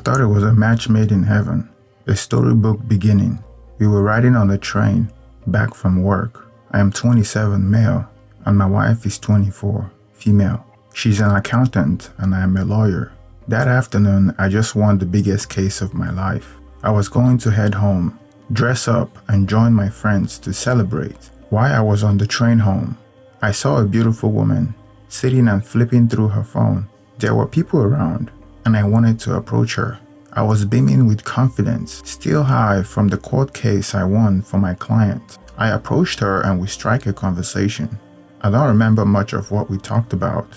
thought it was a match made in heaven, a storybook beginning. We were riding on the train, back from work. I am 27, male, and my wife is 24, female. She's an accountant and I am a lawyer. That afternoon, I just won the biggest case of my life. I was going to head home, dress up, and join my friends to celebrate. While I was on the train home, I saw a beautiful woman sitting and flipping through her phone. There were people around, and I wanted to approach her. I was beaming with confidence, still high from the court case I won for my client. I approached her and we struck a conversation. I don't remember much of what we talked about,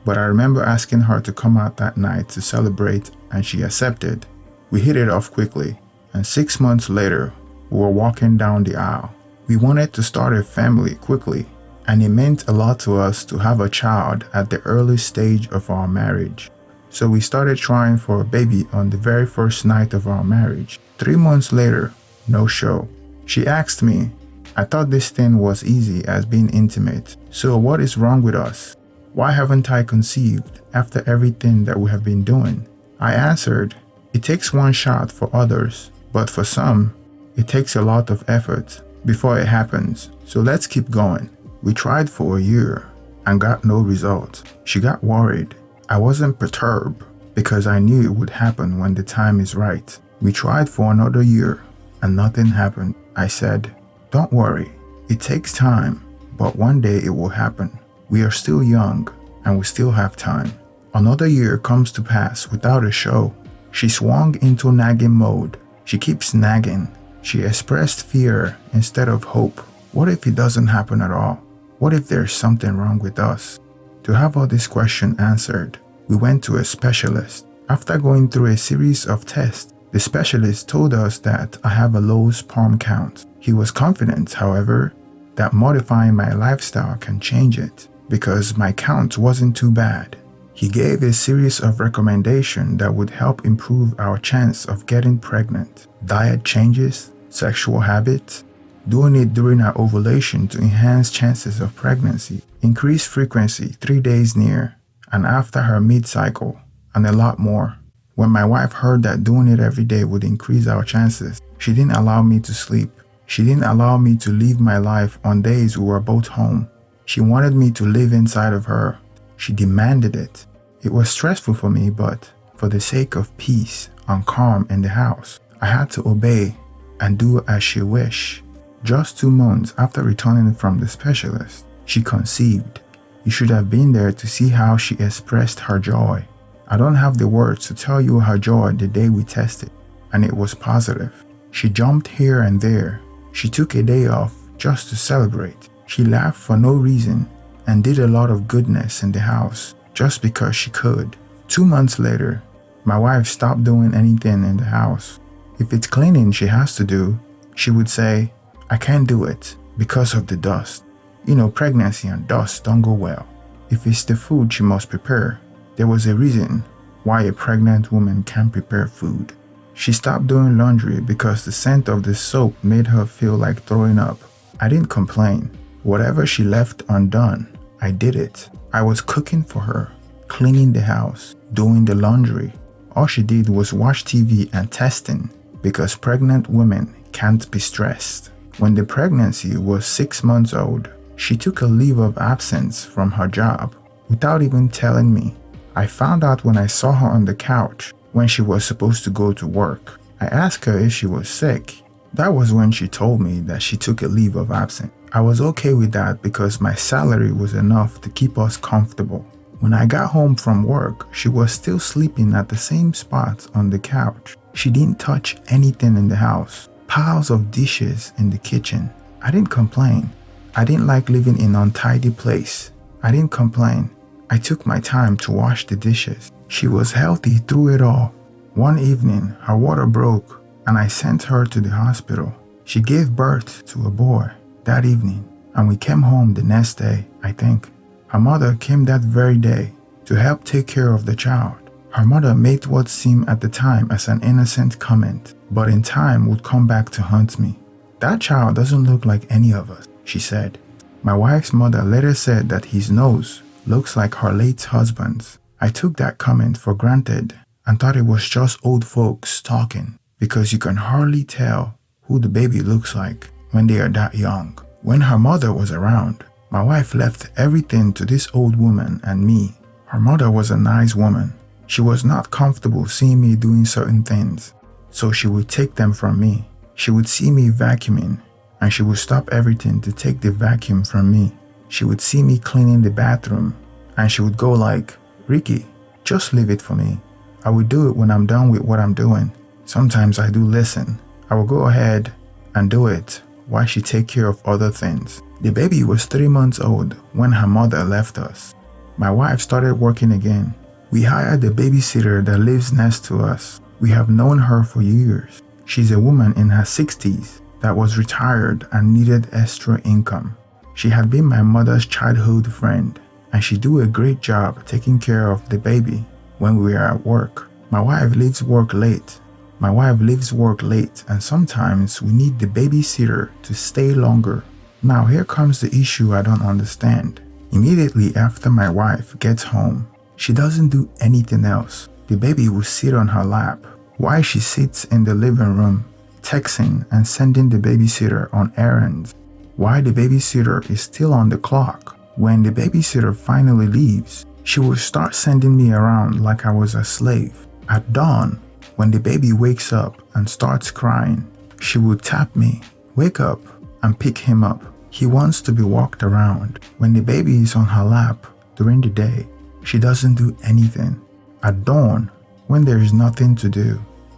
but I remember asking her to come out that night to celebrate, and she accepted. We hit it off quickly, and 6 months later, we were walking down the aisle. We wanted to start a family quickly, and it meant a lot to us to have a child at the early stage of our marriage. So we started trying for a baby on the very first night of our marriage. 3 months later, no show. She asked me, I thought this thing was easy as being intimate, so what is wrong with us? Why haven't I conceived after everything that we have been doing? I answered, it takes one shot for others, but for some, it takes a lot of effort before it happens, so let's keep going. We tried for a year and got no result. She got worried. I wasn't perturbed because I knew it would happen when the time is right. We tried for another year and nothing happened. I said, don't worry, it takes time, but one day it will happen. We are still young and we still have time. Another year comes to pass without a show. She swung into nagging mode. She keeps nagging. She expressed fear instead of hope. What if it doesn't happen at all? What if there's something wrong with us? To have all these questions answered, we went to a specialist. After going through a series of tests, the specialist told us that I have a low sperm count. He was confident, however, that modifying my lifestyle can change it because my count wasn't too bad. He gave a series of recommendations that would help improve our chance of getting pregnant. Diet changes, sexual habits, doing it during our ovulation to enhance chances of pregnancy, increased frequency 3 days near and after her mid-cycle, and a lot more. When my wife heard that doing it every day would increase our chances, she didn't allow me to sleep. She didn't allow me to live my life on days we were both home. She wanted me to live inside of her. She demanded it. It was stressful for me, but for the sake of peace and calm in the house, I had to obey and do as she wished. Just 2 months after returning from the specialist, she conceived. You should have been there to see how she expressed her joy. I don't have the words to tell you her joy the day we tested, and it was positive. She jumped here and there. She took a day off just to celebrate. She laughed for no reason and did a lot of goodness in the house just because she could. 2 months later, my wife stopped doing anything in the house. If it's cleaning she has to do, she would say, I can't do it because of the dust. You know, pregnancy and dust don't go well. If it's the food she must prepare, there was a reason why a pregnant woman can't prepare food. She stopped doing laundry because the scent of the soap made her feel like throwing up. I didn't complain. Whatever she left undone, I did it. I was cooking for her, cleaning the house, doing the laundry. All she did was watch TV and testing because pregnant women can't be stressed. When the pregnancy was 6 months old, she took a leave of absence from her job without even telling me. I found out when I saw her on the couch when she was supposed to go to work. I asked her if she was sick. That was when she told me that she took a leave of absence. I was okay with that because my salary was enough to keep us comfortable. When I got home from work, she was still sleeping at the same spot on the couch. She didn't touch anything in the house. Piles of dishes in the kitchen. I didn't complain. I didn't like living in an untidy place. I didn't complain. I took my time to wash the dishes. She was healthy through it all. One evening, her water broke and I sent her to the hospital. She gave birth to a boy that evening and we came home the next day, I think. Her mother came that very day to help take care of the child. Her mother made what seemed at the time as an innocent comment, but in time would come back to haunt me. That child doesn't look like any of us, she said. My wife's mother later said that his nose looks like her late husband's. I took that comment for granted and thought it was just old folks talking because you can hardly tell who the baby looks like when they are that young. When her mother was around, my wife left everything to this old woman and me. Her mother was a nice woman. She was not comfortable seeing me doing certain things, so she would take them from me. She would see me vacuuming, and she would stop everything to take the vacuum from me. She would see me cleaning the bathroom, and she would go like, "Ricky, just leave it for me. I will do it when I'm done with what I'm doing." Sometimes I do listen. I will go ahead and do it while she take care of other things. The baby was 3 months old when her mother left us. My wife started working again. We hired a babysitter that lives next to us. We have known her for years. She's a woman in her 60s that was retired and needed extra income. She had been my mother's childhood friend, and she do a great job taking care of the baby when we are at work. My wife leaves work late. And sometimes we need the babysitter to stay longer. Now here comes the issue I don't understand. Immediately after my wife gets home, she doesn't do anything else. The baby will sit on her lap while she sits in the living room, texting and sending the babysitter on errands. While the babysitter is still on the clock, when the babysitter finally leaves, she will start sending me around like I was a slave. At dawn, when the baby wakes up and starts crying, she would tap me, "Wake up," and pick him up. He wants to be walked around. When the baby is on her lap during the day, she doesn't do anything. At dawn, when there is nothing to do,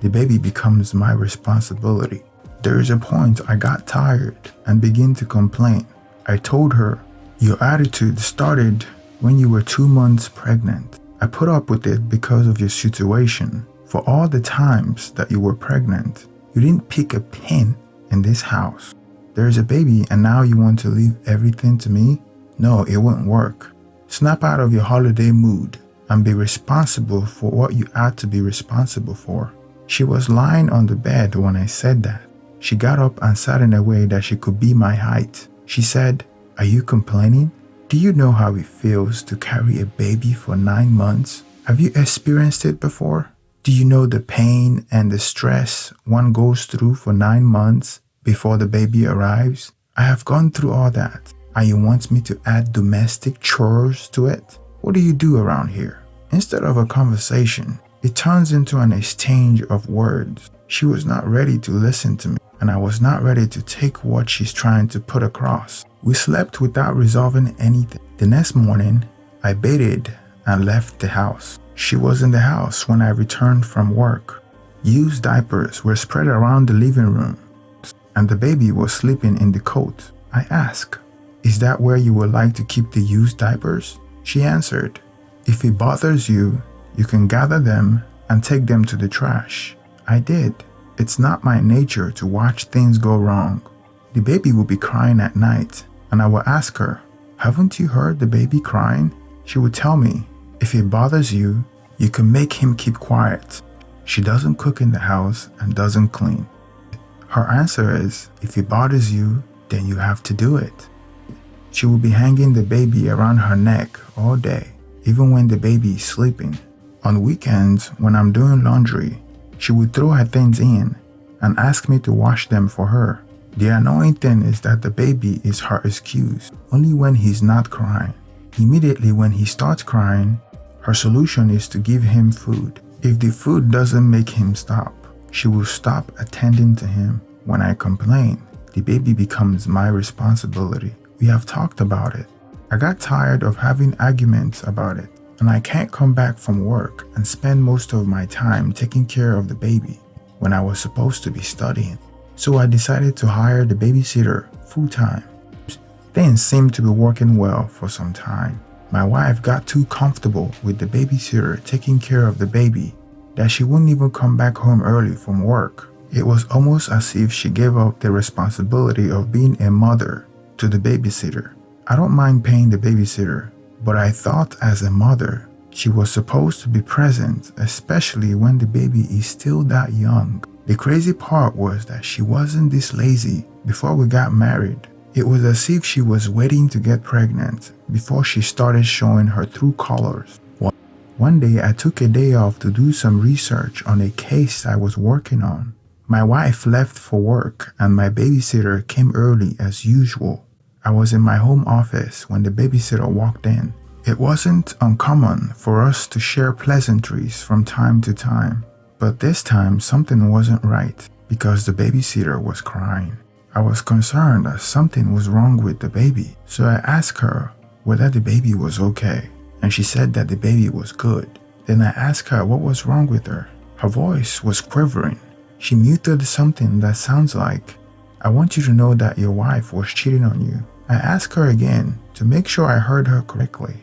the baby becomes my responsibility. There is a point I got tired and began to complain. I told her, "Your attitude started when you were 2 months pregnant. I put up with it because of your situation. For all the times that you were pregnant, you didn't pick a pin in this house. There's a baby and now you want to leave everything to me? No, it won't work. Snap out of your holiday mood and be responsible for what you ought to be responsible for." She was lying on the bed when I said that. She got up and sat in a way that she could be my height. She said, "Are you complaining? Do you know how it feels to carry a baby for 9 months? Have you experienced it before? Do you know the pain and the stress one goes through for 9 months before the baby arrives? I have gone through all that, and you want me to add domestic chores to it? What do you do around here?" Instead of a conversation, it turns into an exchange of words. She was not ready to listen to me, and I was not ready to take what she's trying to put across. We slept without resolving anything. The next morning, I baited and left the house. She was in the house when I returned from work. Used diapers were spread around the living room, and the baby was sleeping in the coat. I asked, "Is that where you would like to keep the used diapers?" She answered, "If it bothers you, you can gather them and take them to the trash." I did. It's not my nature to watch things go wrong. The baby would be crying at night, and I would ask her, "Haven't you heard the baby crying?" She would tell me, "If it bothers you, you can make him keep quiet." She doesn't cook in the house and doesn't clean. Her answer is, "If it bothers you, then you have to do it." She will be hanging the baby around her neck all day, even when the baby is sleeping. On weekends, when I'm doing laundry, she would throw her things in and ask me to wash them for her. The annoying thing is that the baby is her excuse, only when he's not crying. Immediately when he starts crying, her solution is to give him food. If the food doesn't make him stop, she will stop attending to him. When I complain, the baby becomes my responsibility. We have talked about it. I got tired of having arguments about it, and I can't come back from work and spend most of my time taking care of the baby when I was supposed to be studying. So I decided to hire the babysitter full-time. Things seemed to be working well for some time. My wife got too comfortable with the babysitter taking care of the baby that she wouldn't even come back home early from work. It was almost as if she gave up the responsibility of being a mother to the babysitter. I don't mind paying the babysitter, but I thought as a mother, she was supposed to be present, especially when the baby is still that young. The crazy part was that she wasn't this lazy before we got married. It was as if she was waiting to get pregnant before she started showing her true colors. One day I took a day off to do some research on a case I was working on. My wife left for work and my babysitter came early as usual. I was in my home office when the babysitter walked in. It wasn't uncommon for us to share pleasantries from time to time, but this time something wasn't right because the babysitter was crying. I was concerned that something was wrong with the baby, so I asked her whether the baby was okay, and she said that the baby was good. Then I asked her what was wrong with her. Her voice was quivering. She muted something that sounds like, "I want you to know that your wife was cheating on you." I asked her again to make sure I heard her correctly.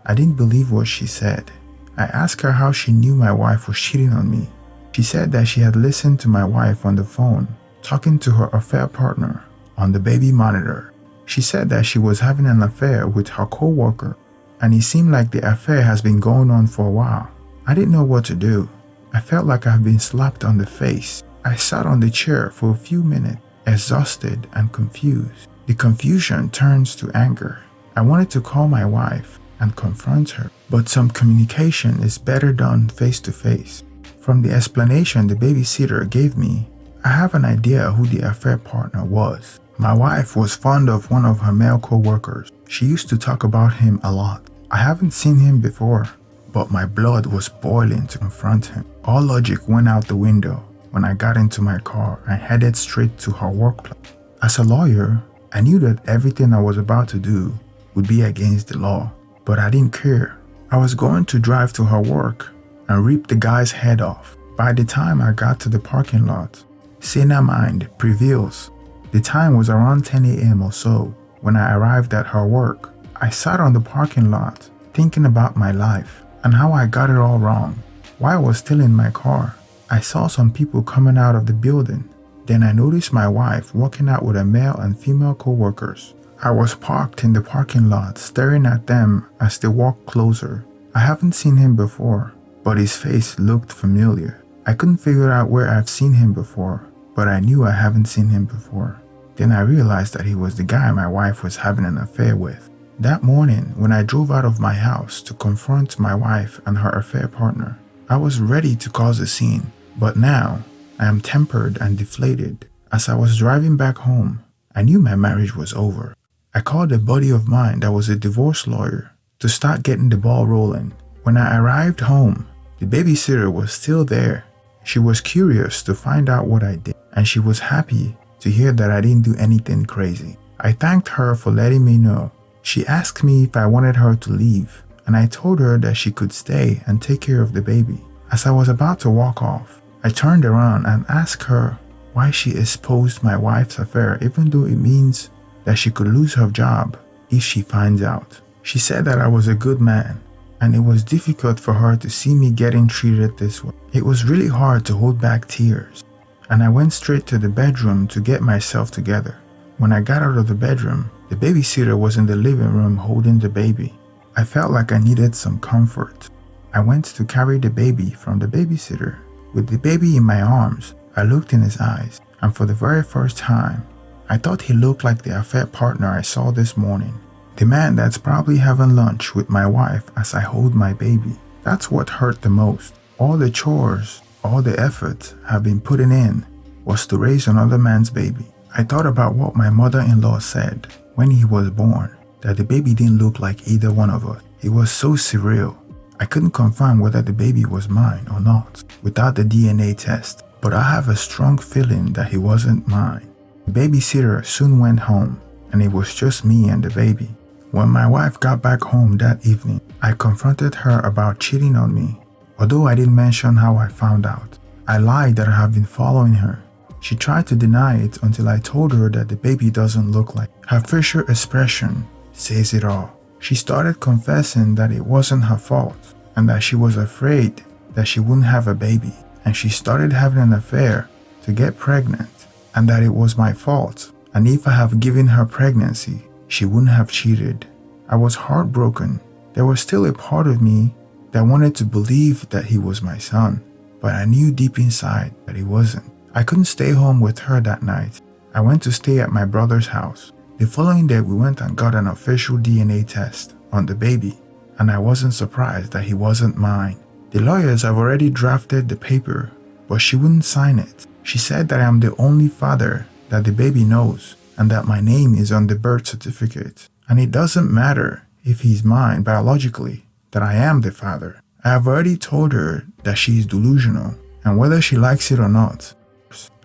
I didn't believe what she said. I asked her how she knew my wife was cheating on me. She said that she had listened to my wife on the phone, talking to her affair partner on the baby monitor. She said that she was having an affair with her coworker, and it seemed like the affair has been going on for a while. I didn't know what to do. I felt like I've been slapped on the face. I sat on the chair for a few minutes, exhausted and confused. The confusion turns to anger. I wanted to call my wife and confront her, but some communication is better done face to face. From the explanation the babysitter gave me, I have an idea who the affair partner was. My wife was fond of one of her male co-workers. She used to talk about him a lot. I haven't seen him before, but my blood was boiling to confront him. All logic went out the window when I got into my car and headed straight to her workplace. As a lawyer, I knew that everything I was about to do would be against the law, but I didn't care. I was going to drive to her work and rip the guy's head off. By the time I got to the parking lot, saner mind prevails. The time was around 10 a.m. or so when I arrived at her work. I sat on the parking lot thinking about my life and how I got it all wrong. While I was still in my car, I saw some people coming out of the building. Then I noticed my wife walking out with a male and female co-workers. I was parked in the parking lot staring at them as they walked closer. I haven't seen him before, but his face looked familiar. I couldn't figure out where I've seen him before, but I knew I haven't seen him before. Then I realized that he was the guy my wife was having an affair with. That morning, when I drove out of my house to confront my wife and her affair partner, I was ready to cause a scene, but now I am tempered and deflated. As I was driving back home, I knew my marriage was over. I called a buddy of mine that was a divorce lawyer to start getting the ball rolling. When I arrived home, the babysitter was still there. She was curious to find out what I did, and she was happy to hear that I didn't do anything crazy. I thanked her for letting me know. She asked me if I wanted her to leave, and I told her that she could stay and take care of the baby. As I was about to walk off, I turned around and asked her why she exposed my wife's affair, even though it means that she could lose her job if she finds out. She said that I was a good man, and it was difficult for her to see me getting treated this way. It was really hard to hold back tears, and I went straight to the bedroom to get myself together. When I got out of the bedroom, the babysitter was in the living room holding the baby. I felt like I needed some comfort. I went to carry the baby from the babysitter. With the baby in my arms, I looked in his eyes, and for the very first time, I thought he looked like the affair partner I saw this morning. The man that's probably having lunch with my wife as I hold my baby. That's what hurt the most. All the chores, all the effort I've been putting in was to raise another man's baby. I thought about what my mother-in-law said when he was born, that the baby didn't look like either one of us. It was so surreal. I couldn't confirm whether the baby was mine or not without the DNA test, but I have a strong feeling that he wasn't mine. The babysitter soon went home, and it was just me and the baby. When my wife got back home that evening, I confronted her about cheating on me. Although I didn't mention how I found out, I lied that I have been following her. She tried to deny it until I told her that the baby doesn't look like. Her facial expression says it all. She started confessing that it wasn't her fault and that she was afraid that she wouldn't have a baby, and she started having an affair to get pregnant, and that it was my fault, and if I have given her pregnancy, she wouldn't have cheated. I was heartbroken. There was still a part of me that wanted to believe that he was my son, but I knew deep inside that he wasn't. I couldn't stay home with her that night. I went to stay at my brother's house. The following day, we went and got an official DNA test on the baby, and I wasn't surprised that he wasn't mine. The lawyers have already drafted the paper, but she wouldn't sign it. She said that I am the only father that the baby knows and that my name is on the birth certificate. And it doesn't matter if he's mine biologically, that I am the father. I have already told her that she is delusional, and whether she likes it or not,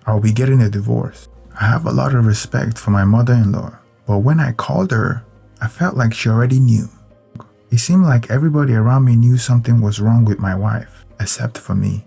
I'll be getting a divorce. I have a lot of respect for my mother-in-law, but when I called her, I felt like she already knew. It seemed like everybody around me knew something was wrong with my wife, except for me.